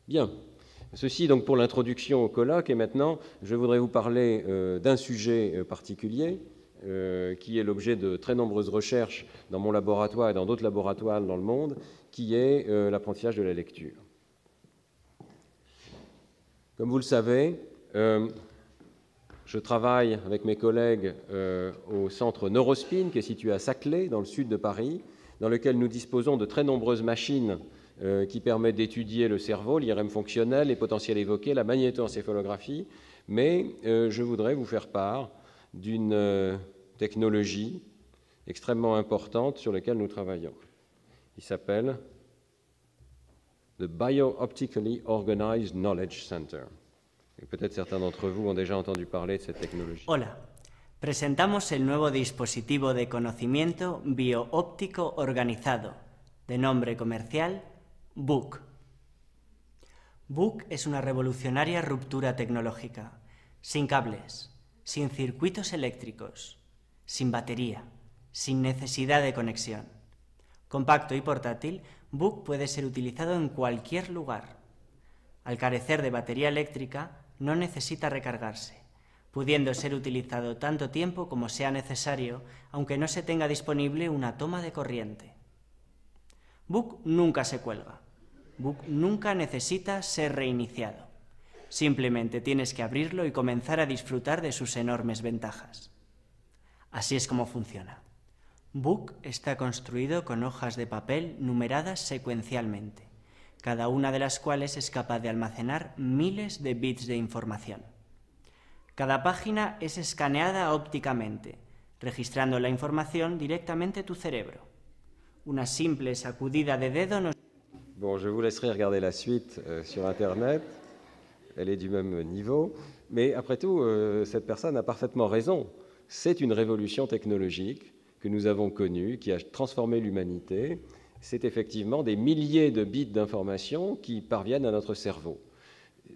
Bien. Ceci donc pour l'introduction au colloque, et maintenant je voudrais vous parler d'un sujet particulier qui est l'objet de très nombreuses recherches dans mon laboratoire et dans d'autres laboratoires dans le monde, qui est l'apprentissage de la lecture. Comme vous le savez, je travaille avec mes collègues au centre Neurospin, qui est situé à Saclay, dans le sud de Paris, dans lequel nous disposons de très nombreuses machines qui permettent d'étudier le cerveau, l'IRM fonctionnel, les potentiels évoqués, la magnétoencéphalographie, mais je voudrais vous faire part d'une technologie extrêmement importante sur laquelle nous travaillons. Il s'appelle the Bio-Optically Organized Knowledge Center. Et peut-être certains d'entre vous ont déjà entendu parler de cette technologie. Hola, presentamos el nuevo dispositivo de conocimiento bioóptico organizado, de nombre comercial BOOC. BOOC es una revolucionaria ruptura tecnológica, sin cables, sin circuitos eléctricos, sin batería, sin necesidad de conexión. Compacto y portátil, BOOC puede ser utilizado en cualquier lugar. Al carecer de batería eléctrica, no necesita recargarse, pudiendo ser utilizado tanto tiempo como sea necesario, aunque no se tenga disponible una toma de corriente. BOOC nunca se cuelga. BOOC nunca necesita ser reiniciado. Simplemente tienes que abrirlo y comenzar a disfrutar de sus enormes ventajas. Así es como funciona. BOOC está construido con hojas de papel numeradas secuencialmente, cada una de las cuales es capaz de almacenar miles de bits de información. Cada página es escaneada ópticamente, registrando la información directamente a tu cerebro. Una simple sacudida de dedo nos... Bon, je vous laisserai regarder la suite sur Internet. Elle est du même niveau. Mais après tout, cette personne a parfaitement raison. C'est une révolution technologique que nous avons connue, qui a transformé l'humanité. C'est effectivement des milliers de bits d'informations qui parviennent à notre cerveau.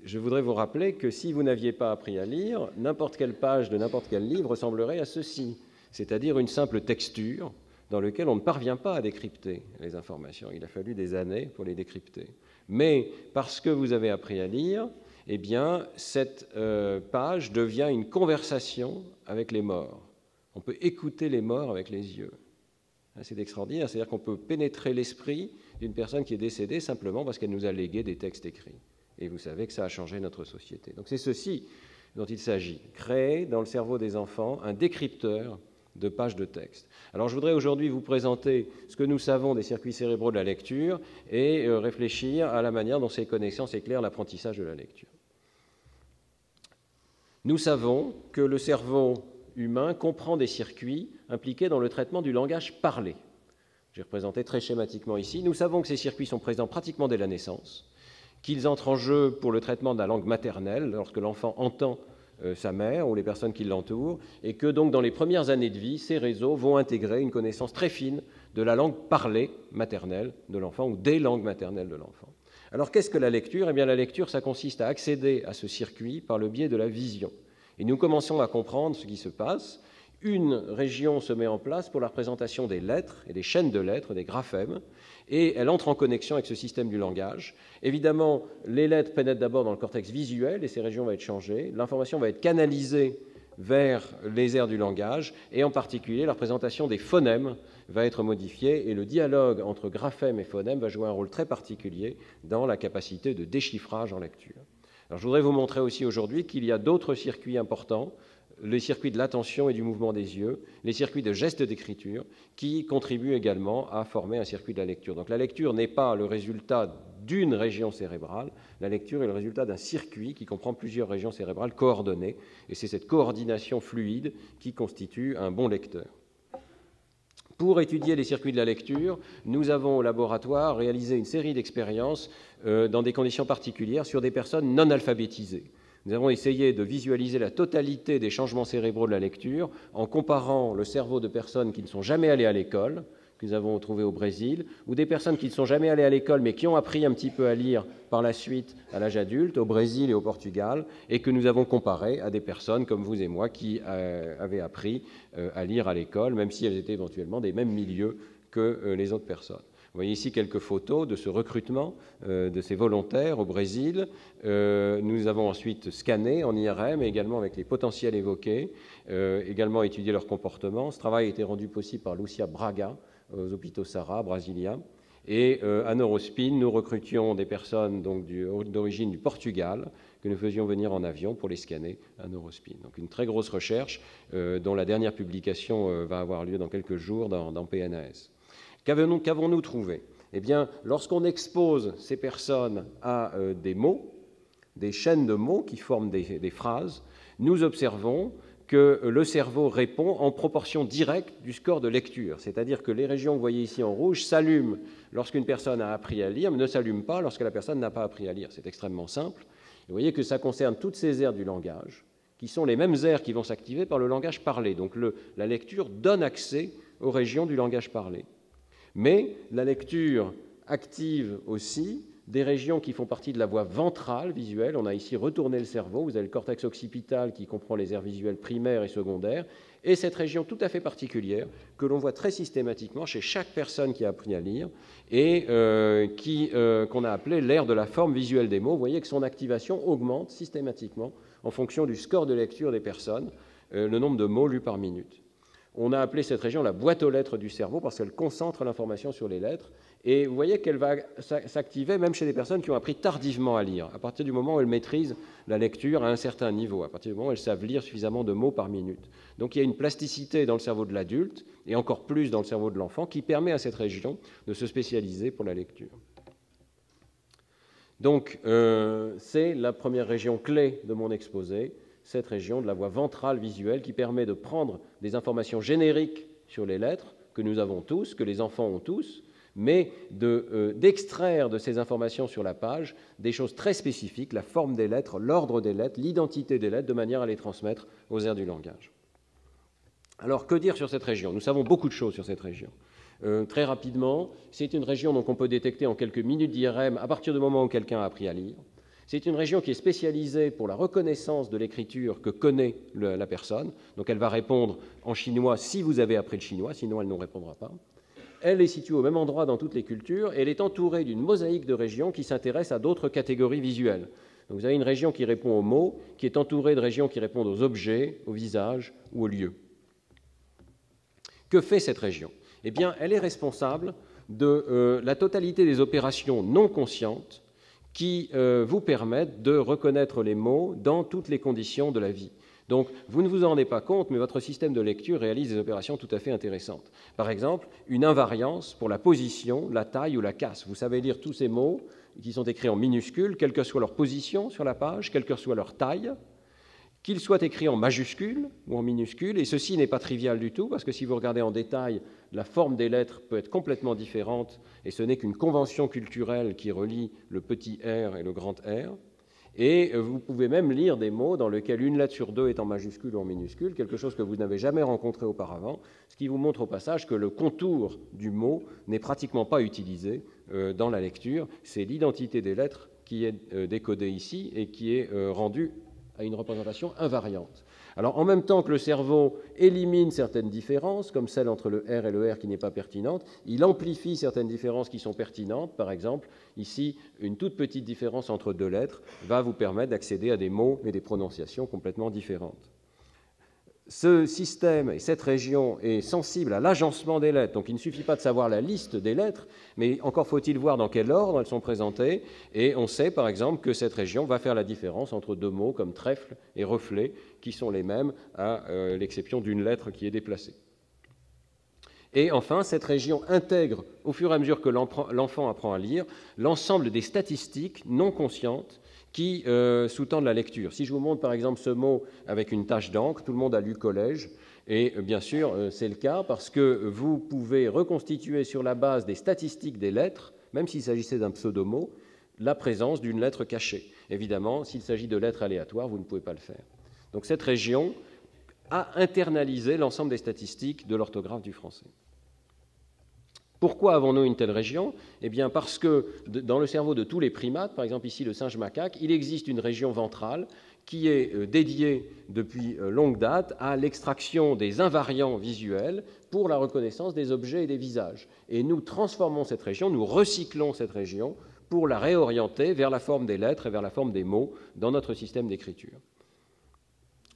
Je voudrais vous rappeler que si vous n'aviez pas appris à lire, n'importe quelle page de n'importe quel livre ressemblerait à ceci, c'est-à-dire une simple texture dans laquelle on ne parvient pas à décrypter les informations. Il a fallu des années pour les décrypter. Mais parce que vous avez appris à lire, eh bien, cette page devient une conversation avec les morts. On peut écouter les morts avec les yeux. C'est extraordinaire, c'est-à-dire qu'on peut pénétrer l'esprit d'une personne qui est décédée simplement parce qu'elle nous a légué des textes écrits. Et vous savez que ça a changé notre société. Donc c'est ceci dont il s'agit, créer dans le cerveau des enfants un décrypteur de pages de texte. Alors je voudrais aujourd'hui vous présenter ce que nous savons des circuits cérébraux de la lecture et réfléchir à la manière dont ces connaissances éclairent l'apprentissage de la lecture. Nous savons que le cerveau humain comprend des circuits impliqués dans le traitement du langage parlé. J'ai représenté très schématiquement ici. Nous savons que ces circuits sont présents pratiquement dès la naissance, qu'ils entrent en jeu pour le traitement de la langue maternelle, lorsque l'enfant entend sa mère ou les personnes qui l'entourent, et que donc dans les premières années de vie, ces réseaux vont intégrer une connaissance très fine de la langue parlée maternelle de l'enfant ou des langues maternelles de l'enfant. Alors qu'est-ce que la lecture ? Eh bien la lecture, ça consiste à accéder à ce circuit par le biais de la vision. Et nous commençons à comprendre ce qui se passe. Une région se met en place pour la représentation des lettres et des chaînes de lettres, des graphèmes, et elle entre en connexion avec ce système du langage. Évidemment, les lettres pénètrent d'abord dans le cortex visuel, et ces régions vont être changées. L'information va être canalisée vers les aires du langage, et en particulier, la représentation des phonèmes va être modifiée, et le dialogue entre graphèmes et phonèmes va jouer un rôle très particulier dans la capacité de déchiffrage en lecture. Alors, je voudrais vous montrer aussi aujourd'hui qu'il y a d'autres circuits importants, les circuits de l'attention et du mouvement des yeux, les circuits de gestes d'écriture, qui contribuent également à former un circuit de la lecture. Donc la lecture n'est pas le résultat d'une région cérébrale, la lecture est le résultat d'un circuit qui comprend plusieurs régions cérébrales coordonnées, et c'est cette coordination fluide qui constitue un bon lecteur. Pour étudier les circuits de la lecture, nous avons au laboratoire réalisé une série d'expériences dans des conditions particulières sur des personnes non alphabétisées. Nous avons essayé de visualiser la totalité des changements cérébraux de la lecture en comparant le cerveau de personnes qui ne sont jamais allées à l'école, que nous avons trouvées au Brésil, ou des personnes qui ne sont jamais allées à l'école mais qui ont appris un petit peu à lire par la suite à l'âge adulte, au Brésil et au Portugal, et que nous avons comparé à des personnes comme vous et moi qui avaient appris à lire à l'école, même si elles étaient éventuellement des mêmes milieux que les autres personnes. Vous voyez ici quelques photos de ce recrutement de ces volontaires au Brésil. Nous avons ensuite scanné en IRM, également avec les potentiels évoqués, également étudié leur comportement. Ce travail a été rendu possible par Lucia Braga aux hôpitaux Sara, Brasilia. Et à Neurospin, nous recrutions des personnes d'origine du Portugal que nous faisions venir en avion pour les scanner à Neurospin. Donc une très grosse recherche dont la dernière publication va avoir lieu dans quelques jours dans PNAS. Qu'avons-nous trouvé? Eh bien, lorsqu'on expose ces personnes à des mots, des chaînes de mots qui forment des phrases, nous observons que le cerveau répond en proportion directe du score de lecture. C'est-à-dire que les régions que vous voyez ici en rouge s'allument lorsqu'une personne a appris à lire, mais ne s'allument pas lorsque la personne n'a pas appris à lire. C'est extrêmement simple. Vous voyez que ça concerne toutes ces aires du langage, qui sont les mêmes aires qui vont s'activer par le langage parlé. Donc la lecture donne accès aux régions du langage parlé. Mais la lecture active aussi des régions qui font partie de la voie ventrale visuelle. On a ici retourné le cerveau. Vous avez le cortex occipital qui comprend les aires visuelles primaires et secondaires, et cette région tout à fait particulière que l'on voit très systématiquement chez chaque personne qui a appris à lire et qu'on a appelée l'aire de la forme visuelle des mots. Vous voyez que son activation augmente systématiquement en fonction du score de lecture des personnes, le nombre de mots lus par minute. On a appelé cette région la boîte aux lettres du cerveau parce qu'elle concentre l'information sur les lettres. Et vous voyez qu'elle va s'activer même chez des personnes qui ont appris tardivement à lire, à partir du moment où elles maîtrisent la lecture à un certain niveau, à partir du moment où elles savent lire suffisamment de mots par minute. Donc il y a une plasticité dans le cerveau de l'adulte, et encore plus dans le cerveau de l'enfant, qui permet à cette région de se spécialiser pour la lecture. Donc c'est la première région clé de mon exposé, cette région de la voie ventrale visuelle qui permet de prendre des informations génériques sur les lettres que nous avons tous, que les enfants ont tous, mais d'extraire de ces informations sur la page des choses très spécifiques, la forme des lettres, l'ordre des lettres, l'identité des lettres, de manière à les transmettre aux aires du langage. Alors, que dire sur cette région? Nous savons beaucoup de choses sur cette région. Très rapidement, c'est une région qu'on peut détecter en quelques minutes d'IRM à partir du moment où quelqu'un a appris à lire. C'est une région qui est spécialisée pour la reconnaissance de l'écriture que connaît la personne. Donc elle va répondre en chinois si vous avez appris le chinois, sinon elle ne répondra pas. Elle est située au même endroit dans toutes les cultures et elle est entourée d'une mosaïque de régions qui s'intéressent à d'autres catégories visuelles. Donc vous avez une région qui répond aux mots, qui est entourée de régions qui répondent aux objets, aux visages ou aux lieux. Que fait cette région? Eh bien, elle est responsable de la totalité des opérations non conscientes qui vous permettent de reconnaître les mots dans toutes les conditions de la vie. Donc, vous ne vous en rendez pas compte, mais votre système de lecture réalise des opérations tout à fait intéressantes. Par exemple, une invariance pour la position, la taille ou la casse. Vous savez lire tous ces mots qui sont écrits en minuscules, quelle que soit leur position sur la page, quelle que soit leur taille, qu'ils soient écrits en majuscules ou en minuscules, et ceci n'est pas trivial du tout, parce que si vous regardez en détail, la forme des lettres peut être complètement différente, et ce n'est qu'une convention culturelle qui relie le petit R et le grand R. Et vous pouvez même lire des mots dans lesquels une lettre sur deux est en majuscule ou en minuscule, quelque chose que vous n'avez jamais rencontré auparavant, ce qui vous montre au passage que le contour du mot n'est pratiquement pas utilisé dans la lecture. C'est l'identité des lettres qui est décodée ici et qui est rendue à une représentation invariante. Alors, en même temps que le cerveau élimine certaines différences, comme celle entre le R et le R qui n'est pas pertinente, il amplifie certaines différences qui sont pertinentes. Par exemple, ici, une toute petite différence entre deux lettres va vous permettre d'accéder à des mots et des prononciations complètement différentes. Ce système et cette région est sensible à l'agencement des lettres. Donc il ne suffit pas de savoir la liste des lettres, mais encore faut-il voir dans quel ordre elles sont présentées. Et on sait par exemple que cette région va faire la différence entre deux mots comme trèfle et reflet, qui sont les mêmes à l'exception d'une lettre qui est déplacée. Et enfin, cette région intègre, au fur et à mesure que l'enfant apprend à lire, l'ensemble des statistiques non conscientes qui sous-tendent la lecture. Si je vous montre par exemple ce mot avec une tache d'encre, tout le monde a lu collège, et bien sûr c'est le cas parce que vous pouvez reconstituer sur la base des statistiques des lettres, même s'il s'agissait d'un pseudomot, la présence d'une lettre cachée. Évidemment, s'il s'agit de lettres aléatoires, vous ne pouvez pas le faire. Donc cette région a internalisé l'ensemble des statistiques de l'orthographe du français. Pourquoi avons-nous une telle région? Eh bien parce que dans le cerveau de tous les primates, par exemple ici le singe macaque, il existe une région ventrale qui est dédié depuis longue date à l'extraction des invariants visuels pour la reconnaissance des objets et des visages. Et nous transformons cette région, nous recyclons cette région pour la réorienter vers la forme des lettres et vers la forme des mots dans notre système d'écriture.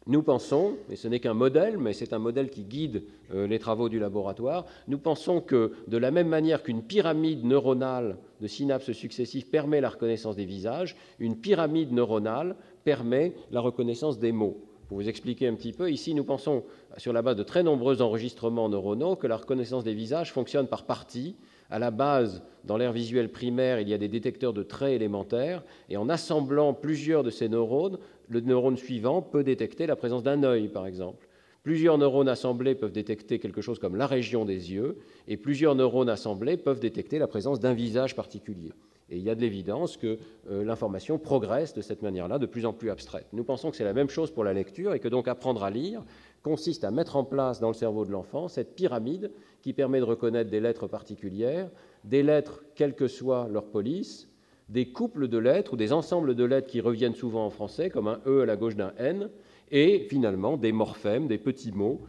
Nous pensons, et ce n'est qu'un modèle, mais c'est un modèle qui guide les travaux du laboratoire, nous pensons que de la même manière qu'une pyramide neuronale de synapses successives permet la reconnaissance des visages, une pyramide neuronale permet la reconnaissance des mots. Pour vous expliquer un petit peu, ici nous pensons, sur la base de très nombreux enregistrements neuronaux, que la reconnaissance des visages fonctionne par parties. À la base, dans l'aire visuelle primaire, il y a des détecteurs de traits élémentaires, et en assemblant plusieurs de ces neurones, le neurone suivant peut détecter la présence d'un œil, par exemple. Plusieurs neurones assemblés peuvent détecter quelque chose comme la région des yeux, et plusieurs neurones assemblés peuvent détecter la présence d'un visage particulier. Et il y a de l'évidence que l'information progresse de cette manière-là, de plus en plus abstraite. Nous pensons que c'est la même chose pour la lecture, et que donc apprendre à lire consiste à mettre en place dans le cerveau de l'enfant cette pyramide qui permet de reconnaître des lettres particulières, des lettres quelle que soit leur police, des couples de lettres ou des ensembles de lettres qui reviennent souvent en français, comme un E à la gauche d'un N, et finalement des morphèmes, des petits mots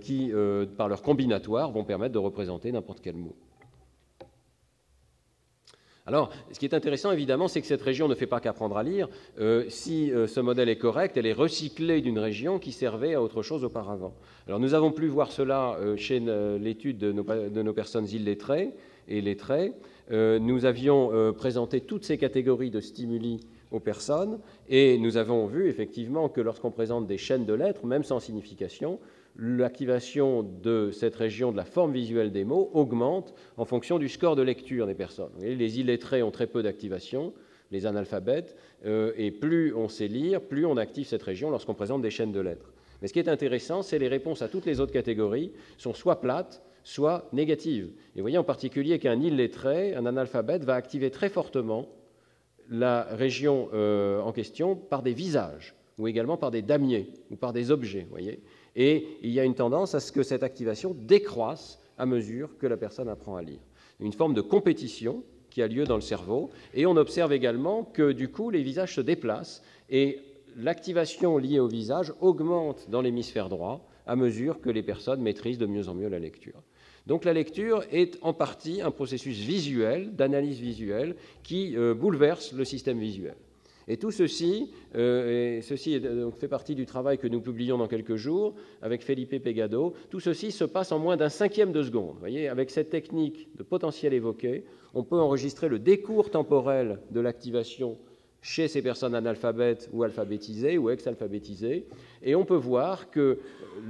qui, par leur combinatoire, vont permettre de représenter n'importe quel mot. Alors, ce qui est intéressant, évidemment, c'est que cette région ne fait pas qu'apprendre à lire. Si ce modèle est correct, elle est recyclée d'une région qui servait à autre chose auparavant. Alors, nous avons pu voir cela chez l'étude de nos personnes illettrées et lettrées. Nous avions présenté toutes ces catégories de stimuli aux personnes, et nous avons vu effectivement que lorsqu'on présente des chaînes de lettres, même sans signification, l'activation de cette région de la forme visuelle des mots augmente en fonction du score de lecture des personnes. Vous voyez, les illettrés ont très peu d'activation, les analphabètes, et plus on sait lire, plus on active cette région lorsqu'on présente des chaînes de lettres. Mais ce qui est intéressant, c'est les réponses à toutes les autres catégories sont soit plates, soit négatives. Et vous voyez en particulier qu'un illettré, un analphabète, va activer très fortement la région en question par des visages, ou également par des damiers, ou par des objets, vous voyez. Et il y a une tendance à ce que cette activation décroisse à mesure que la personne apprend à lire. Une forme de compétition qui a lieu dans le cerveau, et on observe également que du coup les visages se déplacent, et l'activation liée au visage augmente dans l'hémisphère droit à mesure que les personnes maîtrisent de mieux en mieux la lecture. Donc la lecture est en partie un processus visuel, d'analyse visuelle, qui bouleverse le système visuel. Et tout ceci, fait partie du travail que nous publions dans quelques jours avec Felipe Pegado. Tout ceci se passe en moins d'un cinquième de seconde. Vous voyez, avec cette technique de potentiel évoqué, on peut enregistrer le décours temporel de l'activation chez ces personnes analphabètes ou alphabétisées ou ex-alphabétisées, et on peut voir que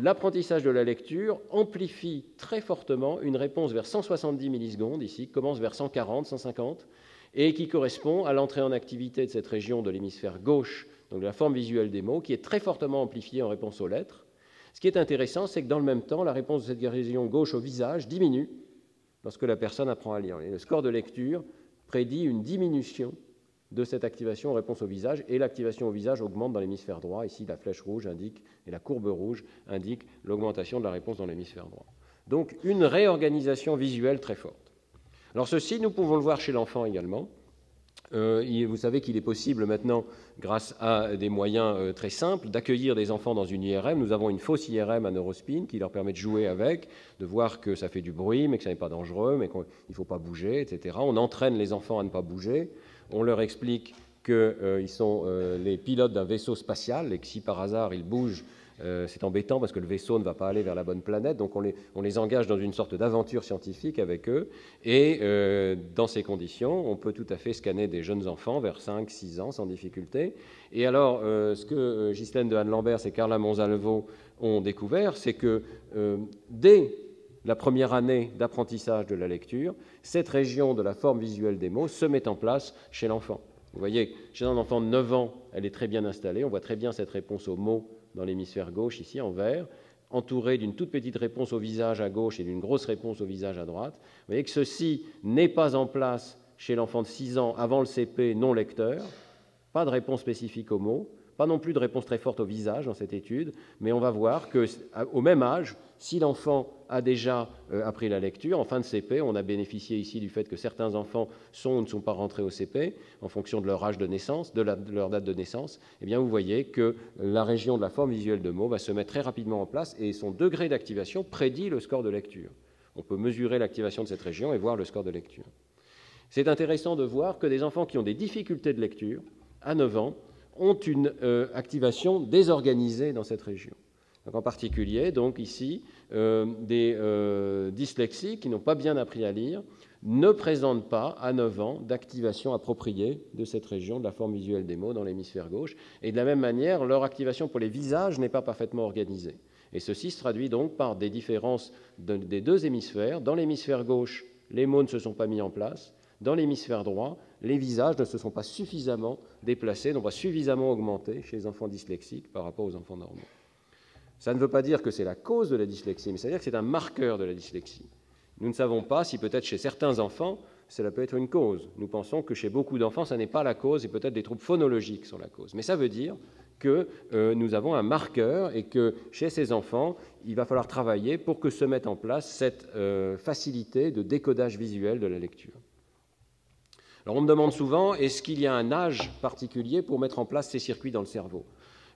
l'apprentissage de la lecture amplifie très fortement une réponse vers 170 millisecondes, ici, qui commence vers 140, 150, et qui correspond à l'entrée en activité de cette région de l'hémisphère gauche, donc de la forme visuelle des mots, qui est très fortement amplifiée en réponse aux lettres. Ce qui est intéressant, c'est que dans le même temps, la réponse de cette région gauche au visage diminue lorsque la personne apprend à lire. Et le score de lecture prédit une diminution de cette activation en réponse au visage, et l'activation au visage augmente dans l'hémisphère droit. Ici, la flèche rouge indique, et la courbe rouge indique l'augmentation de la réponse dans l'hémisphère droit. Donc, une réorganisation visuelle très forte. Alors ceci, nous pouvons le voir chez l'enfant également. Vous savez qu'il est possible maintenant, grâce à des moyens très simples, d'accueillir des enfants dans une IRM. Nous avons une fausse IRM à Neurospin qui leur permet de jouer avec, de voir que ça fait du bruit, mais que ça n'est pas dangereux, mais qu'il ne faut pas bouger, etc. On entraîne les enfants à ne pas bouger. On leur explique qu'ils sont les pilotes d'un vaisseau spatial et que si par hasard ils bougent, c'est embêtant parce que le vaisseau ne va pas aller vers la bonne planète. Donc on les engage dans une sorte d'aventure scientifique avec eux. Et dans ces conditions, on peut tout à fait scanner des jeunes enfants vers 5-6 ans sans difficulté. Et alors, ce que Ghislaine de Anne-Lambert et Carla Monsalvo ont découvert, c'est que dès la première année d'apprentissage de la lecture, cette région de la forme visuelle des mots se met en place chez l'enfant. Vous voyez, chez un enfant de 9 ans, elle est très bien installée. On voit très bien cette réponse aux mots dans l'hémisphère gauche, ici, en vert, entourée d'une toute petite réponse au visage à gauche et d'une grosse réponse au visage à droite. Vous voyez que ceci n'est pas en place chez l'enfant de 6 ans avant le CP non lecteur. Pas de réponse spécifique aux mots, Pas non plus de réponse très forte au visage dans cette étude, mais on va voir qu'au même âge, si l'enfant a déjà appris la lecture, en fin de CP, on a bénéficié ici du fait que certains enfants sont ou ne sont pas rentrés au CP en fonction de leur âge de naissance, de leur date de naissance, eh bien vous voyez que la région de la forme visuelle de mots va se mettre très rapidement en place et son degré d'activation prédit le score de lecture. On peut mesurer l'activation de cette région et voir le score de lecture. C'est intéressant de voir que des enfants qui ont des difficultés de lecture, à 9 ans, ont une activation désorganisée dans cette région. Donc en particulier, donc ici, des dyslexiques qui n'ont pas bien appris à lire ne présentent pas, à 9 ans, d'activation appropriée de cette région de la forme visuelle des mots dans l'hémisphère gauche. Et de la même manière, leur activation pour les visages n'est pas parfaitement organisée. Et ceci se traduit donc par des différences des deux hémisphères. Dans l'hémisphère gauche, les mots ne se sont pas mis en place. Dans l'hémisphère droit, les visages ne se sont pas suffisamment déplacés, n'ont pas suffisamment augmenté chez les enfants dyslexiques par rapport aux enfants normaux. Ça ne veut pas dire que c'est la cause de la dyslexie, mais ça veut dire que c'est un marqueur de la dyslexie. Nous ne savons pas si peut-être chez certains enfants, cela peut être une cause. Nous pensons que chez beaucoup d'enfants, ça n'est pas la cause et peut-être des troubles phonologiques sont la cause. Mais ça veut dire que nous avons un marqueur et que chez ces enfants, il va falloir travailler pour que se mette en place cette facilité de décodage visuel de la lecture. Alors on me demande souvent, est-ce qu'il y a un âge particulier pour mettre en place ces circuits dans le cerveau ?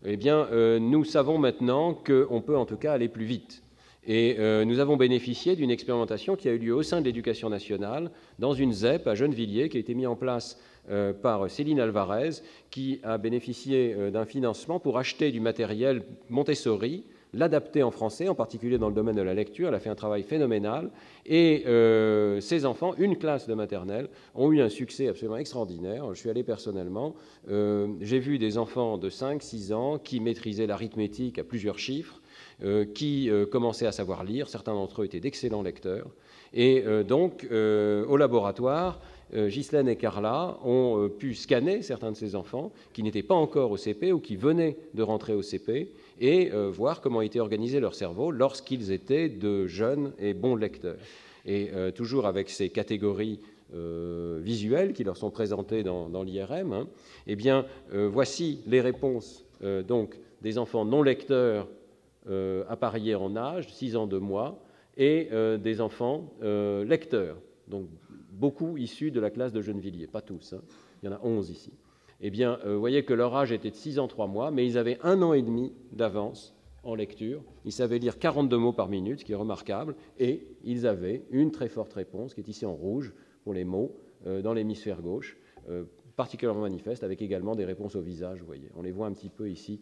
Eh bien, nous savons maintenant qu'on peut en tout cas aller plus vite. Et nous avons bénéficié d'une expérimentation qui a eu lieu au sein de l'Éducation nationale, dans une ZEP à Gennevilliers, qui a été mise en place par Céline Alvarez, qui a bénéficié d'un financement pour acheter du matériel Montessori, l'adapter en français, en particulier dans le domaine de la lecture. Elle a fait un travail phénoménal. Et ces enfants, une classe de maternelle, ont eu un succès absolument extraordinaire. Je suis allé personnellement. J'ai vu des enfants de 5-6 ans qui maîtrisaient l'arithmétique à plusieurs chiffres, qui commençaient à savoir lire. Certains d'entre eux étaient d'excellents lecteurs. Et donc, au laboratoire, Ghislaine et Carla ont pu scanner certains de ces enfants qui n'étaient pas encore au CP ou qui venaient de rentrer au CP et voir comment était organisé leur cerveau lorsqu'ils étaient de jeunes et bons lecteurs. Et toujours avec ces catégories visuelles qui leur sont présentées dans l'IRM, eh bien, voici les réponses donc, des enfants non lecteurs appariés en âge, 6 ans 2 mois, et des enfants lecteurs, donc beaucoup issus de la classe de Gennevilliers, pas tous, hein. Il y en a 11 ici. Eh bien, vous voyez que leur âge était de 6 ans 3 mois, mais ils avaient 1 an et demi d'avance en lecture. Ils savaient lire 42 mots par minute, ce qui est remarquable, et ils avaient une très forte réponse, qui est ici en rouge, pour les mots, dans l'hémisphère gauche, particulièrement manifeste, avec également des réponses au visage, vous voyez. On les voit un petit peu ici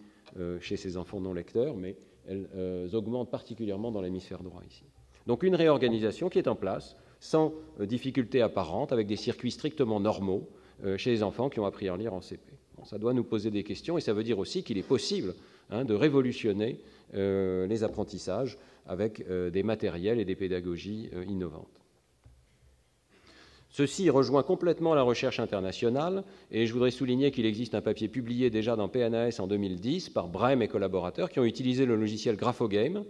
chez ces enfants non lecteurs, mais elles augmentent particulièrement dans l'hémisphère droit ici. Donc une réorganisation qui est en place, sans difficulté apparente, avec des circuits strictement normaux chez les enfants qui ont appris à lire en CP. Bon, ça doit nous poser des questions, et ça veut dire aussi qu'il est possible de révolutionner les apprentissages avec des matériels et des pédagogies innovantes. Ceci rejoint complètement la recherche internationale, et je voudrais souligner qu'il existe un papier publié déjà dans PNAS en 2010 par Brehm et collaborateurs qui ont utilisé le logiciel Graphogame.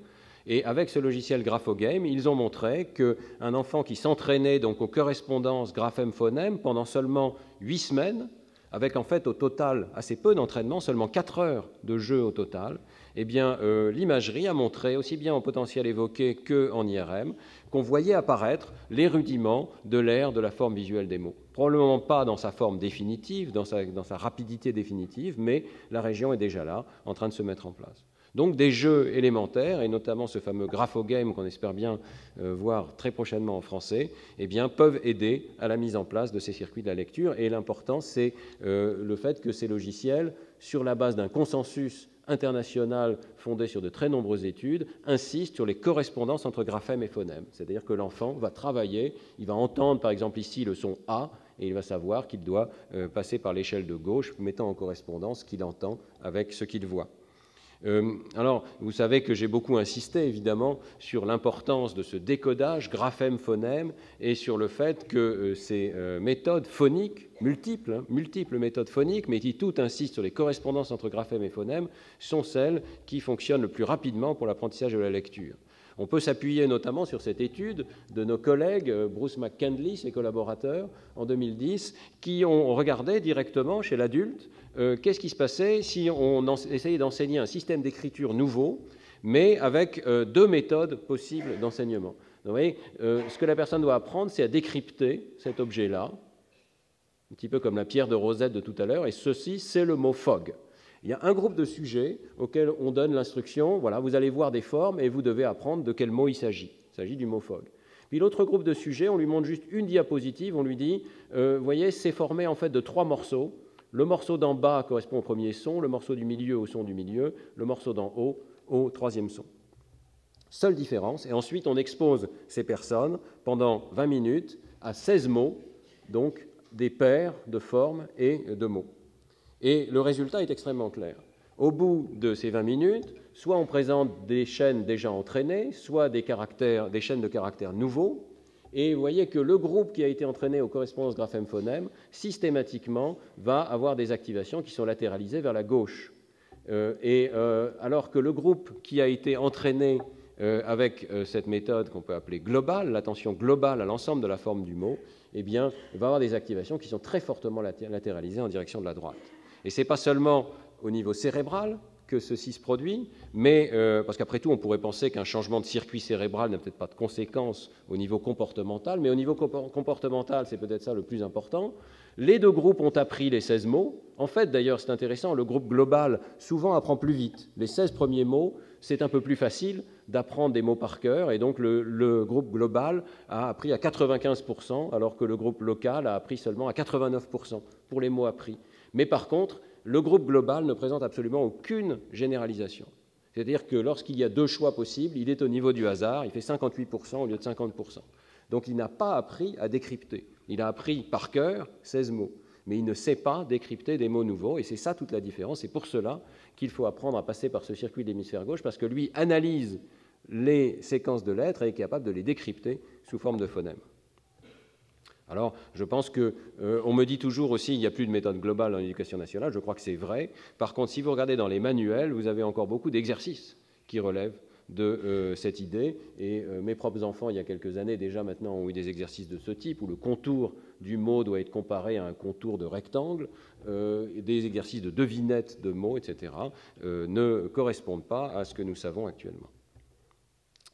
Et avec ce logiciel Graphogame, ils ont montré qu'un enfant qui s'entraînait donc aux correspondances graphème-phonème pendant seulement 8 semaines, avec en fait au total assez peu d'entraînement, seulement 4 heures de jeu au total, eh bien l'imagerie a montré, aussi bien en potentiel évoqué qu'en IRM, qu'on voyait apparaître les rudiments de l'ère de la forme visuelle des mots. Probablement pas dans sa forme définitive, dans sa rapidité définitive, mais la région est déjà là, en train de se mettre en place. Donc des jeux élémentaires, et notamment ce fameux Graphogame qu'on espère bien voir très prochainement en français, eh bien, peuvent aider à la mise en place de ces circuits de la lecture. Et l'important, c'est le fait que ces logiciels, sur la base d'un consensus international fondé sur de très nombreuses études, insistent sur les correspondances entre graphème et phonème. C'est-à-dire que l'enfant va travailler, il va entendre par exemple ici le son A, et il va savoir qu'il doit passer par l'échelle de gauche, mettant en correspondance ce qu'il entend avec ce qu'il voit. Alors, vous savez que j'ai beaucoup insisté, évidemment, sur l'importance de ce décodage graphème-phonème et sur le fait que ces méthodes phoniques, multiples méthodes phoniques, mais qui toutes insistent sur les correspondances entre graphème et phonème, sont celles qui fonctionnent le plus rapidement pour l'apprentissage de la lecture. On peut s'appuyer notamment sur cette étude de nos collègues Bruce McKendley, ses collaborateurs, en 2010, qui ont regardé directement chez l'adulte qu'est-ce qui se passait si on essayait d'enseigner un système d'écriture nouveau, mais avec deux méthodes possibles d'enseignement. Vous voyez, ce que la personne doit apprendre, c'est à décrypter cet objet-là, un petit peu comme la pierre de Rosette de tout à l'heure, et ceci, c'est le mot fog. Il y a un groupe de sujets auxquels on donne l'instruction, voilà, vous allez voir des formes et vous devez apprendre de quel mot il s'agit. Il s'agit du mot fog. Puis l'autre groupe de sujets, on lui montre juste une diapositive, on lui dit, vous voyez, c'est formé en fait de 3 morceaux. Le morceau d'en bas correspond au premier son, le morceau du milieu au son du milieu, le morceau d'en haut au 3e son. Seule différence, et ensuite on expose ces personnes pendant 20 minutes à 16 mots, donc des paires de formes et de mots. Et le résultat est extrêmement clair. Au bout de ces 20 minutes, soit on présente des chaînes déjà entraînées, soit des chaînes de caractères nouveaux, et vous voyez que le groupe qui a été entraîné aux correspondances graphème-phonème, systématiquement, va avoir des activations qui sont latéralisées vers la gauche. Alors que le groupe qui a été entraîné avec cette méthode qu'on peut appeler globale, l'attention globale à l'ensemble de la forme du mot, eh bien, il va avoir des activations qui sont très fortement latéralisées en direction de la droite. Et ce n'est pas seulement au niveau cérébral que ceci se produit, mais parce qu'après tout, on pourrait penser qu'un changement de circuit cérébral n'a peut-être pas de conséquences au niveau comportemental, mais au niveau comportemental, c'est peut-être ça le plus important. Les deux groupes ont appris les 16 mots. En fait, d'ailleurs, c'est intéressant, le groupe global souvent apprend plus vite. Les 16 premiers mots, c'est un peu plus facile d'apprendre des mots par cœur, et donc le groupe global a appris à 95%, alors que le groupe local a appris seulement à 89% pour les mots appris. Mais par contre, le groupe global ne présente absolument aucune généralisation. C'est-à-dire que lorsqu'il y a 2 choix possibles, il est au niveau du hasard, il fait 58% au lieu de 50%. Donc il n'a pas appris à décrypter. Il a appris par cœur 16 mots, mais il ne sait pas décrypter des mots nouveaux, et c'est ça toute la différence. C'est pour cela qu'il faut apprendre à passer par ce circuit de l'hémisphère gauche, parce que lui analyse les séquences de lettres et est capable de les décrypter sous forme de phonèmes. Alors, je pense qu'on me dit toujours aussi il n'y a plus de méthode globale dans l'éducation nationale. Je crois que c'est vrai. Par contre, si vous regardez dans les manuels, vous avez encore beaucoup d'exercices qui relèvent de cette idée. Et mes propres enfants, il y a quelques années déjà maintenant, ont eu des exercices de ce type, où le contour du mot doit être comparé à un contour de rectangle, des exercices de devinettes de mots, etc., ne correspondent pas à ce que nous savons actuellement.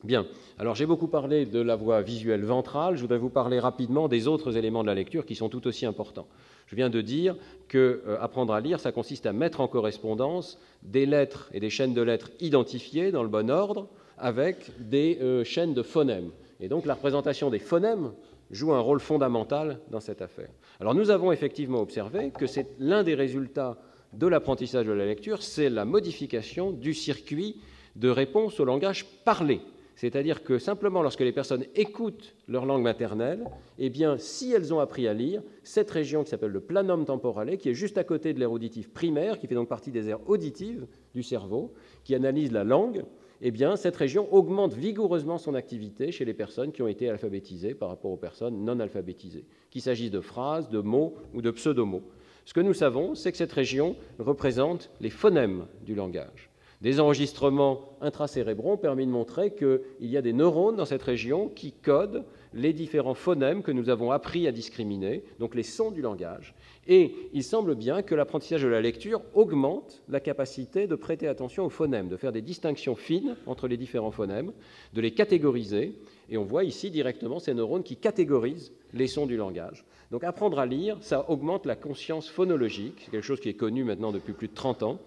Bien, alors j'ai beaucoup parlé de la voie visuelle ventrale, je voudrais vous parler rapidement des autres éléments de la lecture qui sont tout aussi importants. Je viens de dire que apprendre à lire, ça consiste à mettre en correspondance des lettres et des chaînes de lettres identifiées dans le bon ordre avec des chaînes de phonèmes. Et donc la représentation des phonèmes joue un rôle fondamental dans cette affaire. Alors nous avons effectivement observé que c'est l'un des résultats de l'apprentissage de la lecture, c'est la modification du circuit de réponse au langage parlé. C'est-à-dire que simplement lorsque les personnes écoutent leur langue maternelle, eh bien, si elles ont appris à lire, cette région qui s'appelle le planum temporale, qui est juste à côté de l'aire auditive primaire, qui fait donc partie des aires auditives du cerveau, qui analyse la langue, eh bien, cette région augmente vigoureusement son activité chez les personnes qui ont été alphabétisées par rapport aux personnes non alphabétisées, qu'il s'agisse de phrases, de mots ou de pseudomots. Ce que nous savons, c'est que cette région représente les phonèmes du langage. Des enregistrements intracérébraux ont permis de montrer qu'il y a des neurones dans cette région qui codent les différents phonèmes que nous avons appris à discriminer, donc les sons du langage. Et il semble bien que l'apprentissage de la lecture augmente la capacité de prêter attention aux phonèmes, de faire des distinctions fines entre les différents phonèmes, de les catégoriser. Et on voit ici directement ces neurones qui catégorisent les sons du langage. Donc apprendre à lire, ça augmente la conscience phonologique, c'est quelque chose qui est connu maintenant depuis plus de 30 ans.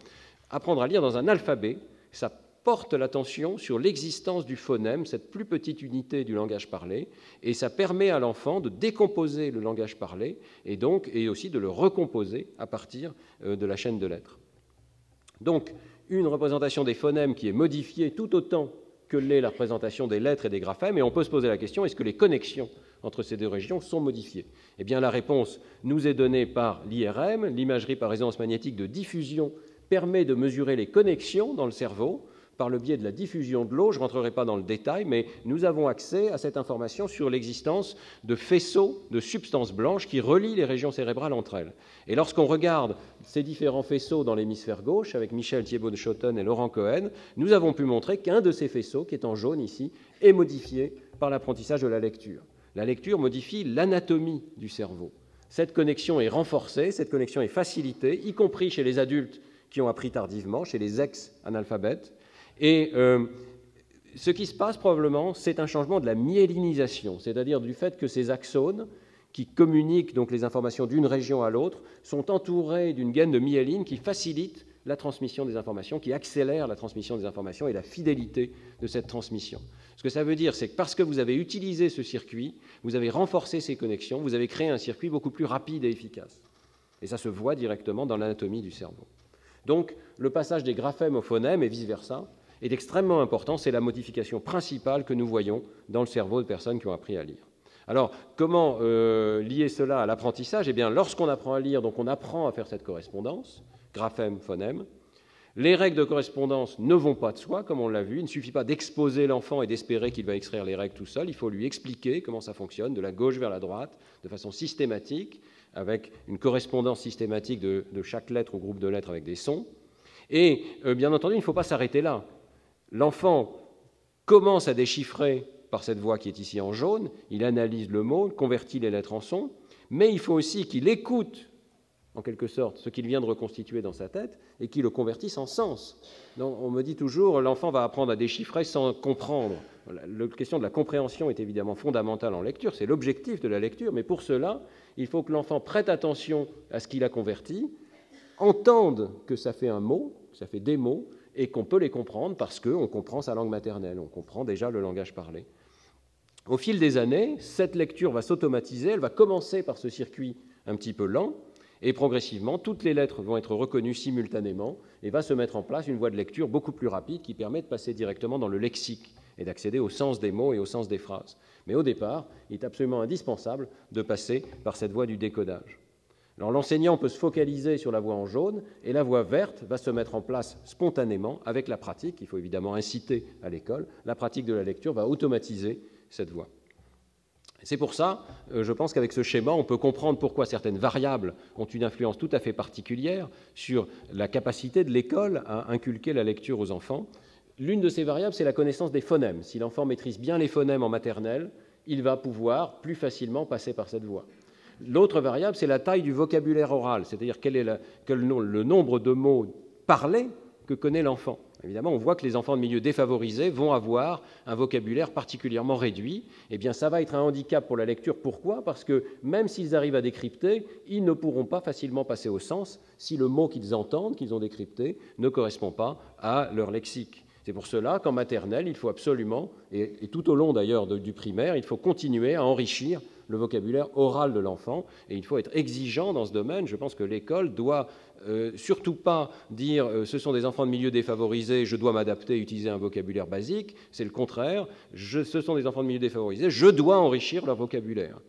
Apprendre à lire dans un alphabet, ça porte l'attention sur l'existence du phonème, cette plus petite unité du langage parlé, et ça permet à l'enfant de décomposer le langage parlé et aussi de le recomposer à partir de la chaîne de lettres. Donc, une représentation des phonèmes qui est modifiée tout autant que l'est la représentation des lettres et des graphèmes, et on peut se poser la question, est-ce que les connexions entre ces deux régions sont modifiées? Eh bien, la réponse nous est donnée par l'IRM, l'imagerie par résonance magnétique de diffusion permet de mesurer les connexions dans le cerveau par le biais de la diffusion de l'eau. Je ne rentrerai pas dans le détail, mais nous avons accès à cette information sur l'existence de faisceaux de substances blanches qui relient les régions cérébrales entre elles. Et lorsqu'on regarde ces différents faisceaux dans l'hémisphère gauche, avec Michel Thiebaud de Schotten et Laurent Cohen, nous avons pu montrer qu'un de ces faisceaux, qui est en jaune ici, est modifié par l'apprentissage de la lecture. La lecture modifie l'anatomie du cerveau. Cette connexion est renforcée, cette connexion est facilitée, y compris chez les adultes qui ont appris tardivement, chez les ex-analphabètes. Et ce qui se passe probablement, c'est un changement de la myélinisation, c'est-à-dire du fait que ces axones, qui communiquent donc les informations d'une région à l'autre, sont entourés d'une gaine de myéline qui facilite la transmission des informations, qui accélère la transmission des informations et la fidélité de cette transmission. Ce que ça veut dire, c'est que parce que vous avez utilisé ce circuit, vous avez renforcé ces connexions, vous avez créé un circuit beaucoup plus rapide et efficace. Et ça se voit directement dans l'anatomie du cerveau. Donc, le passage des graphèmes aux phonèmes et vice-versa est extrêmement important. C'est la modification principale que nous voyons dans le cerveau de personnes qui ont appris à lire. Alors, comment lier cela à l'apprentissage? Eh bien, lorsqu'on apprend à lire, donc on apprend à faire cette correspondance, graphème, phonème. Les règles de correspondance ne vont pas de soi, comme on l'a vu. Il ne suffit pas d'exposer l'enfant et d'espérer qu'il va extraire les règles tout seul. Il faut lui expliquer comment ça fonctionne, de la gauche vers la droite, de façon systématique, avec une correspondance systématique de chaque lettre ou groupe de lettres avec des sons. Et bien entendu, il ne faut pas s'arrêter là. L'enfant commence à déchiffrer par cette voix qui est ici en jaune, il analyse le mot, convertit les lettres en sons, mais il faut aussi qu'il écoute en quelque sorte, ce qu'il vient de reconstituer dans sa tête, et qui le convertisse en sens. Donc, on me dit toujours, l'enfant va apprendre à déchiffrer sans comprendre. La question de la compréhension est évidemment fondamentale en lecture, c'est l'objectif de la lecture, mais pour cela, il faut que l'enfant prête attention à ce qu'il a converti, entende que ça fait un mot, que ça fait des mots, et qu'on peut les comprendre parce qu'on comprend sa langue maternelle, on comprend déjà le langage parlé. Au fil des années, cette lecture va s'automatiser, elle va commencer par ce circuit un petit peu lent, et progressivement, toutes les lettres vont être reconnues simultanément et va se mettre en place une voie de lecture beaucoup plus rapide qui permet de passer directement dans le lexique et d'accéder au sens des mots et au sens des phrases. Mais au départ, il est absolument indispensable de passer par cette voie du décodage. Alors l'enseignant peut se focaliser sur la voie en jaune et la voie verte va se mettre en place spontanément avec la pratique. Il faut évidemment inciter à l'école. La pratique de la lecture va automatiser cette voie. C'est pour ça, je pense qu'avec ce schéma, on peut comprendre pourquoi certaines variables ont une influence tout à fait particulière sur la capacité de l'école à inculquer la lecture aux enfants. L'une de ces variables, c'est la connaissance des phonèmes. Si l'enfant maîtrise bien les phonèmes en maternelle, il va pouvoir plus facilement passer par cette voie. L'autre variable, c'est la taille du vocabulaire oral, c'est-à-dire quel est le nombre de mots parlés que connaît l'enfant. Évidemment, on voit que les enfants de milieux défavorisés vont avoir un vocabulaire particulièrement réduit. Eh bien, ça va être un handicap pour la lecture. Pourquoi? Parce que même s'ils arrivent à décrypter, ils ne pourront pas facilement passer au sens si le mot qu'ils entendent, qu'ils ont décrypté, ne correspond pas à leur lexique. C'est pour cela qu'en maternelle, il faut absolument, et tout au long d'ailleurs du primaire, il faut continuer à enrichir le vocabulaire oral de l'enfant, et il faut être exigeant dans ce domaine. Je pense que l'école doit surtout pas dire ce sont des enfants de milieux défavorisés, je dois m'adapter et utiliser un vocabulaire basique. C'est le contraire. Ce sont des enfants de milieux défavorisés, je dois enrichir leur vocabulaire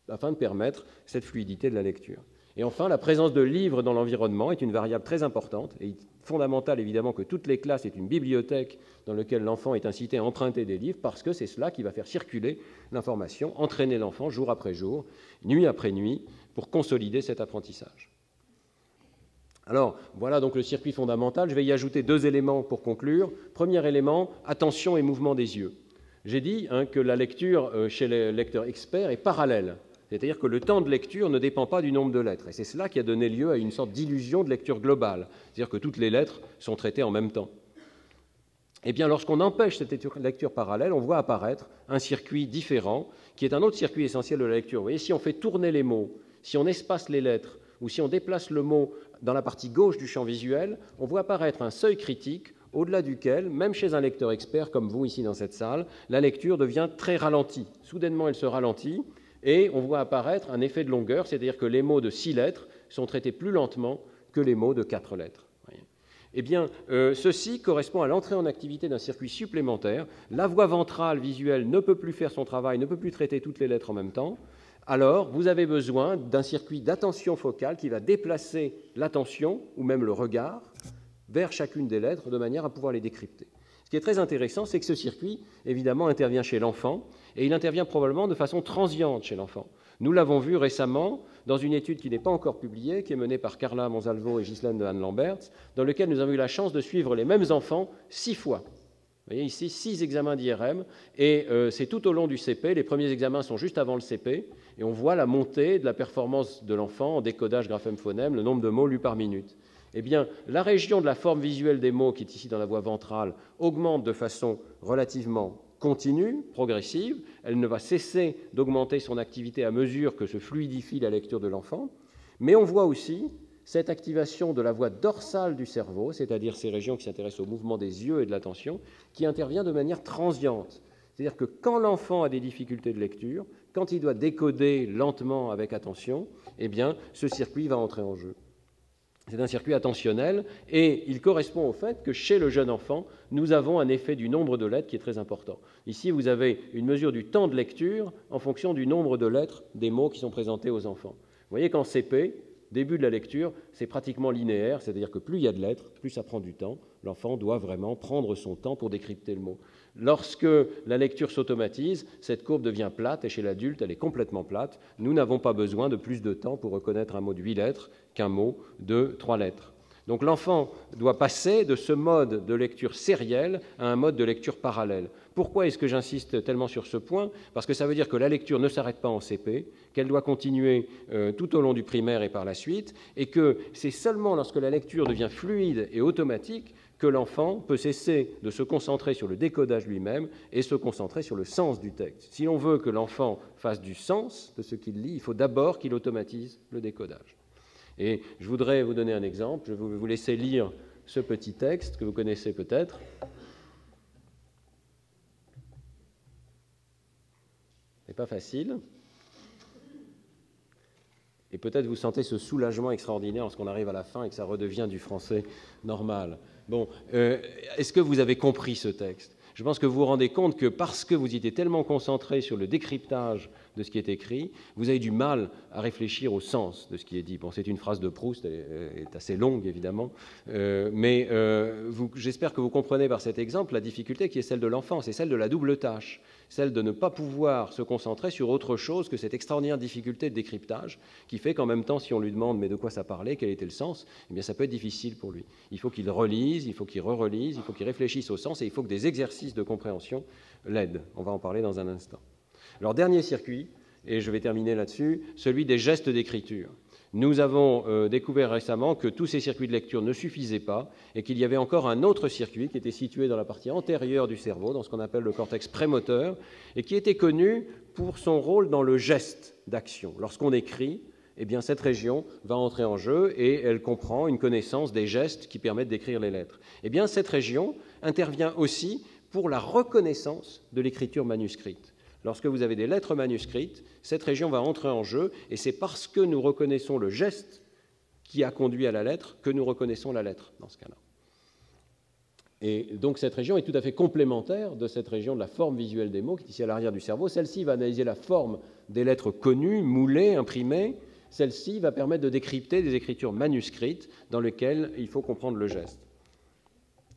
afin de permettre cette fluidité de la lecture. Et enfin, la présence de livres dans l'environnement est une variable très importante et fondamentale, évidemment, que toutes les classes aient une bibliothèque dans laquelle l'enfant est incité à emprunter des livres, parce que c'est cela qui va faire circuler l'information, entraîner l'enfant jour après jour, nuit après nuit, pour consolider cet apprentissage. Alors, voilà donc le circuit fondamental. Je vais y ajouter 2 éléments pour conclure. Premier élément, attention et mouvement des yeux. J'ai dit que la lecture chez les lecteurs experts est parallèle. C'est-à-dire que le temps de lecture ne dépend pas du nombre de lettres. Et c'est cela qui a donné lieu à une sorte d'illusion de lecture globale. C'est-à-dire que toutes les lettres sont traitées en même temps. Eh bien, lorsqu'on empêche cette lecture parallèle, on voit apparaître un circuit différent, qui est un autre circuit essentiel de la lecture. Vous voyez, si on fait tourner les mots, si on espace les lettres, ou si on déplace le mot dans la partie gauche du champ visuel, on voit apparaître un seuil critique au-delà duquel, même chez un lecteur expert comme vous ici dans cette salle, la lecture devient très ralentie. Soudainement, elle se ralentit, et on voit apparaître un effet de longueur, c'est-à-dire que les mots de 6 lettres sont traités plus lentement que les mots de 4 lettres. Eh bien, ceci correspond à l'entrée en activité d'un circuit supplémentaire. La voie ventrale visuelle ne peut plus faire son travail, ne peut plus traiter toutes les lettres en même temps. Alors, vous avez besoin d'un circuit d'attention focale qui va déplacer l'attention, ou même le regard, vers chacune des lettres, de manière à pouvoir les décrypter. Ce qui est très intéressant, c'est que ce circuit, évidemment, intervient chez l'enfant, et il intervient probablement de façon transiente chez l'enfant. Nous l'avons vu récemment dans une étude qui n'est pas encore publiée, qui est menée par Carla Monsalvo et Ghislaine de Anne-Lamberts, dans laquelle nous avons eu la chance de suivre les mêmes enfants 6 fois. Vous voyez ici, 6 examens d'IRM, et c'est tout au long du CP. Les premiers examens sont juste avant le CP, et on voit la montée de la performance de l'enfant en décodage graphème-phonème, le nombre de mots lus par minute. Eh bien, la région de la forme visuelle des mots, qui est ici dans la voie ventrale, augmente de façon relativement continue, progressive. Elle ne va cesser d'augmenter son activité à mesure que se fluidifie la lecture de l'enfant. Mais on voit aussi cette activation de la voie dorsale du cerveau, c'est-à-dire ces régions qui s'intéressent au mouvement des yeux et de l'attention, qui intervient de manière transiente. C'est-à-dire que quand l'enfant a des difficultés de lecture, quand il doit décoder lentement avec attention, eh bien, ce circuit va entrer en jeu. C'est un circuit attentionnel et il correspond au fait que chez le jeune enfant, nous avons un effet du nombre de lettres qui est très important. Ici, vous avez une mesure du temps de lecture en fonction du nombre de lettres des mots qui sont présentés aux enfants. Vous voyez qu'en CP, début de la lecture, c'est pratiquement linéaire, c'est-à-dire que plus il y a de lettres, plus ça prend du temps. L'enfant doit vraiment prendre son temps pour décrypter le mot. Lorsque la lecture s'automatise, cette courbe devient plate et chez l'adulte, elle est complètement plate. Nous n'avons pas besoin de plus de temps pour reconnaître un mot de 8 lettres qu'un mot de 3 lettres. Donc l'enfant doit passer de ce mode de lecture sérielle à un mode de lecture parallèle. Pourquoi est-ce que j'insiste tellement sur ce point? Parce que ça veut dire que la lecture ne s'arrête pas en CP, qu'elle doit continuer tout au long du primaire et par la suite, et que c'est seulement lorsque la lecture devient fluide et automatique que l'enfant peut cesser de se concentrer sur le décodage lui-même et se concentrer sur le sens du texte. Si l'on veut que l'enfant fasse du sens de ce qu'il lit, il faut d'abord qu'il automatise le décodage. Et je voudrais vous donner un exemple. Je vais vous laisser lire ce petit texte que vous connaissez peut-être. C'est pas facile. Et peut-être vous sentez ce soulagement extraordinaire lorsqu'on arrive à la fin et que ça redevient du français normal. Bon, est-ce que vous avez compris ce texte? Je pense que vous vous rendez compte que parce que vous étiez tellement concentré sur le décryptage de ce qui est écrit, vous avez du mal à réfléchir au sens de ce qui est dit. Bon, c'est une phrase de Proust, elle est assez longue évidemment, mais j'espère que vous comprenez par cet exemple la difficulté qui est celle de l'enfant, c'est celle de la double tâche, celle de ne pas pouvoir se concentrer sur autre chose que cette extraordinaire difficulté de décryptage qui fait qu'en même temps, si on lui demande mais de quoi ça parlait, quel était le sens, eh bien ça peut être difficile pour lui. Il faut qu'il relise, il faut qu'il re-relise, il faut qu'il réfléchisse au sens et il faut que des exercices de compréhension l'aident. On va en parler dans un instant. Alors, dernier circuit, et je vais terminer là-dessus, celui des gestes d'écriture. Nous avons découvert récemment que tous ces circuits de lecture ne suffisaient pas et qu'il y avait encore un autre circuit qui était situé dans la partie antérieure du cerveau, dans ce qu'on appelle le cortex prémoteur, et qui était connu pour son rôle dans le geste d'action. Lorsqu'on écrit, eh bien, cette région va entrer en jeu et elle comprend une connaissance des gestes qui permettent d'écrire les lettres. Eh bien, cette région intervient aussi pour la reconnaissance de l'écriture manuscrite. Lorsque vous avez des lettres manuscrites, cette région va entrer en jeu, et c'est parce que nous reconnaissons le geste qui a conduit à la lettre que nous reconnaissons la lettre, dans ce cas-là. Et donc cette région est tout à fait complémentaire de cette région de la forme visuelle des mots, qui est ici à l'arrière du cerveau. Celle-ci va analyser la forme des lettres connues, moulées, imprimées. Celle-ci va permettre de décrypter des écritures manuscrites dans lesquelles il faut comprendre le geste.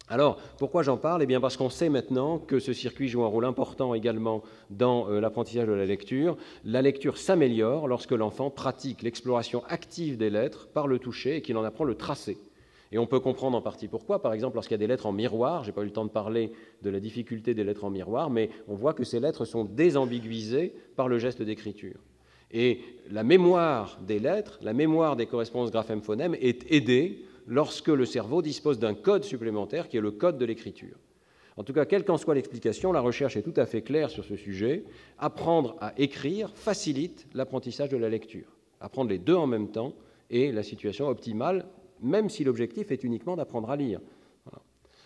Alors, pourquoi j'en parle? Eh bien, parce qu'on sait maintenant que ce circuit joue un rôle important également dans l'apprentissage de la lecture. La lecture s'améliore lorsque l'enfant pratique l'exploration active des lettres par le toucher et qu'il en apprend le tracé. Et on peut comprendre en partie pourquoi. Par exemple, lorsqu'il y a des lettres en miroir, je n'ai pas eu le temps de parler de la difficulté des lettres en miroir, mais on voit que ces lettres sont désambiguïsées par le geste d'écriture. Et la mémoire des lettres, la mémoire des correspondances graphème-phonème est aidée lorsque le cerveau dispose d'un code supplémentaire qui est le code de l'écriture. En tout cas, quelle qu'en soit l'explication, la recherche est tout à fait claire sur ce sujet. Apprendre à écrire facilite l'apprentissage de la lecture. Apprendre les deux en même temps est la situation optimale, même si l'objectif est uniquement d'apprendre à lire. Voilà.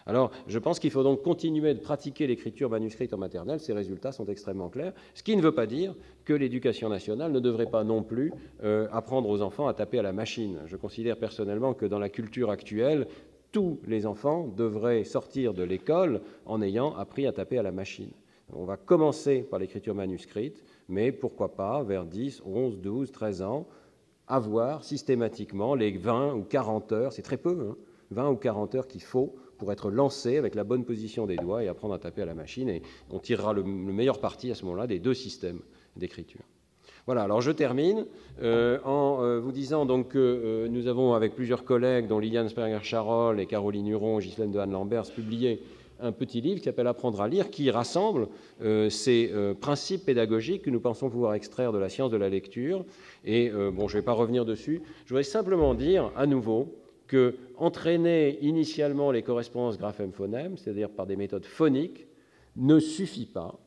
Alors, je pense qu'il faut donc continuer de pratiquer l'écriture manuscrite en maternelle. Ces résultats sont extrêmement clairs, ce qui ne veut pas dire que l'Éducation nationale ne devrait pas non plus apprendre aux enfants à taper à la machine. Je considère personnellement que dans la culture actuelle, tous les enfants devraient sortir de l'école en ayant appris à taper à la machine. On va commencer par l'écriture manuscrite, mais pourquoi pas, vers 10, 11, 12, 13 ans, avoir systématiquement les 20 ou 40 heures, c'est très peu, 20 ou 40 heures qu'il faut pour être lancé avec la bonne position des doigts et apprendre à taper à la machine. Et on tirera le meilleur parti à ce moment-là des deux systèmes d'écriture. Voilà, alors je termine en vous disant donc que nous avons, avec plusieurs collègues, dont Liliane Sperger-Charol et Caroline Huron, Ghislaine de Anne-Lambert, publié un petit livre qui s'appelle « Apprendre à lire », qui rassemble ces principes pédagogiques que nous pensons pouvoir extraire de la science de la lecture. Et bon, je ne vais pas revenir dessus. Je voudrais simplement dire à nouveau que entraîner initialement les correspondances graphème-phonème, c'est-à-dire par des méthodes phoniques, ne suffit pas.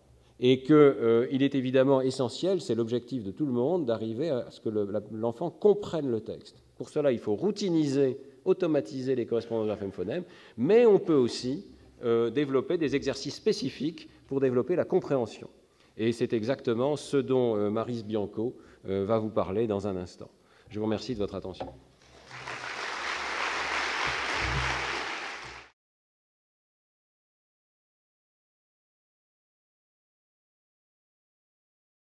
Et qu'il est évidemment essentiel, c'est l'objectif de tout le monde, d'arriver à ce que l'enfant comprenne le texte. Pour cela, il faut routiniser, automatiser les correspondances graphème-phonème, mais on peut aussi développer des exercices spécifiques pour développer la compréhension. Et c'est exactement ce dont Maryse Bianco va vous parler dans un instant. Je vous remercie de votre attention.